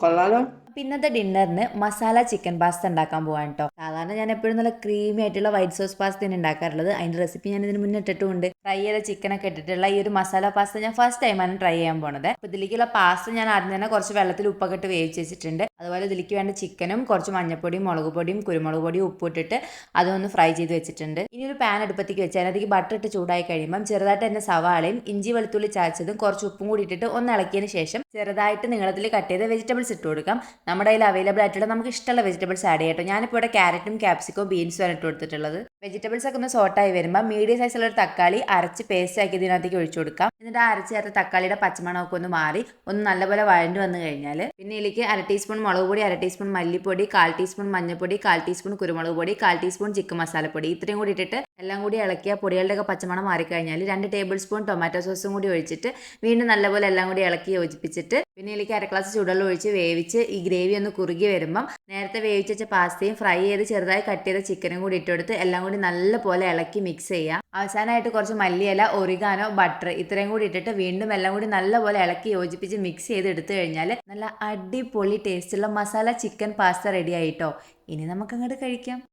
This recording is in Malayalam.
കൊള്ളാലോ. അപ്പോൾ ഇന്നത്തെ ഡിന്നറിന് മസാല ചിക്കൻ പാസ്ത ഉണ്ടാക്കാൻ പോവാണ് കേട്ടോ. സാധാരണ ഞാൻ എപ്പോഴും നല്ല ക്രീമി ആയിട്ടുള്ള വൈറ്റ് സോസ് പാസ്തയാണ് ഉണ്ടാക്കാറുള്ളത്. അതിൻ്റെ റെസിപ്പി ഞാൻ ഇതിന് മുന്നേ ഇട്ടിട്ടുമുണ്ട്. ഫ്രൈ ചെയ്ത ചിക്കനൊക്കെ ഇട്ടിട്ടുള്ള ഈ ഒരു മസാല പാസ്ത ഞാൻ ഫസ്റ്റ് ടൈമാണ് ട്രൈ ചെയ്യാൻ പോണത്. അപ്പോൾ ഇതിലേക്കുള്ള പാസ്ത ഞാൻ ആദ്യം തന്നെ കുറച്ച് വെള്ളത്തിൽ ഉപ്പൊക്കെ ഇട്ട് വേവിച്ച് വെച്ചിട്ടുണ്ട്. അതുപോലെ ഇതിലേക്ക് വേണ്ട ചിക്കനും കുറച്ച് മഞ്ഞപ്പൊടിയും മുളക് പൊടിയും കുരുമുളക് പൊടിയും ഉപ്പ് ഇട്ടിട്ട് അതൊന്ന് ഫ്രൈ ചെയ്ത് വെച്ചിട്ടുണ്ട്. ഇനി ഒരു പാൻ അടുപ്പത്തേക്ക് വെച്ചാൽ അതിലേക്ക് ബട്ടർ ഇട്ട് ചൂടായി കഴിയുമ്പം ചെറുതായിട്ട് തന്നെ സവാളയും ഇഞ്ചി വെളുത്തുള്ളി ചാച്ചതും കുറച്ച് ഉപ്പും കൂടി ഇട്ടിട്ട് ഒന്ന് ഇളക്കിയതിന് ശേഷം ചെറുതായിട്ട് നീളത്തിൽ കട്ട് ചെയ്ത വെജിറ്റബിൾസ് ഇട്ട് കൊടുക്കാം. നമ്മുടെ കയ്യിൽ അവൈലബിൾ ആയിട്ടുള്ള നമുക്ക് ഇഷ്ടമുള്ള വെജിറ്റബിൾസ് ആഡ് ചെയ്യട്ടോ. ഞാനിപ്പോൾ ഇവിടെ ക്യാരറ്റും ക്യാപ്സിക്കോ ബീൻസും ആണ് ഇട്ട് കൊടുത്തിട്ടുള്ളത്. വെജിറ്റബിൾസ് ഒക്കെ ഒന്ന് സോട്ടായി വരുമ്പോൾ മീഡിയം സൈസുള്ള ഒരു തക്കാളി അരച്ച് പേസ്റ്റ് ആക്കി ഇതിനകത്തേക്ക് ഒഴിച്ചു കൊടുക്കാം. എന്നിട്ട് ആ അരച്ച് ചേർത്ത തക്കാളിയുടെ പച്ചമണമൊക്കെ ഒന്ന് മാറി ഒന്ന് നല്ലപോലെ വഴഞ്ഞു വന്നു കഴിഞ്ഞാൽ പിന്നെ ഇതിലേക്ക് 1/2 ടീസ്പൂൺ മുളക് പൊടി, 1/2 ടീസ്പൂൺ മല്ലിപ്പൊടി, 1/4 ടീസ്പൂൺ മഞ്ഞൾപ്പൊടി, 1/4 ടീസ്പൂൺ കുരുമുളക് പൊടി, 1/4 ടീസ്പൂൺ ചിക്കൻ മസാലപ്പൊടി ഇത്രയും കൂടി ഇട്ടിട്ട് എല്ലാം കൂടി ഇളക്കിയ പൊടികളുടെയൊക്കെ പച്ചമണം മാറിക്കഴിഞ്ഞാൽ 2 ടേബിൾ സ്പൂൺ ടൊമാറ്റോ സോസും കൂടി ഒഴിച്ചിട്ട് വീണ്ടും നല്ലപോലെ എല്ലാം കൂടി ഇളക്കി യോജിപ്പിച്ചിട്ട് പിന്നെ ഇതിലേക്ക് 1/2 ഗ്ലാസ് ചൂടുവെള്ളം ഒഴിച്ച് വേവിച്ച് ഈ ഗ്രേവി ഒന്ന് കുറുകി വരുമ്പം നേരത്തെ വേവിച്ച് വെച്ച പാസ്തയും ഫ്രൈ ചെയ്ത് ചെറുതായി കട്ട് ചെയ്ത ചിക്കനും കൂടി ഇട്ടെടുത്ത് എല്ലാം കൂടി നല്ലപോലെ ഇളക്കി മിക്സ് ചെയ്യുക. അവസാനമായിട്ട് കുറച്ച് മല്ലിയില, ഒറിഗാനോ, ബട്ടർ ഇത്രയും കൂടി ഇട്ടിട്ട് വീണ്ടും എല്ലാം കൂടി നല്ലപോലെ ഇളക്കി യോജിപ്പിച്ച് മിക്സ് ചെയ്ത് എടുത്തു കഴിഞ്ഞാൽ നല്ല അടിപൊളി ടേസ്റ്റുള്ള മസാല ചിക്കൻ പാസ്ത റെഡി ആയിട്ടോ. ഇനി നമുക്ക് അങ്ങോട്ട് കഴിക്കാം.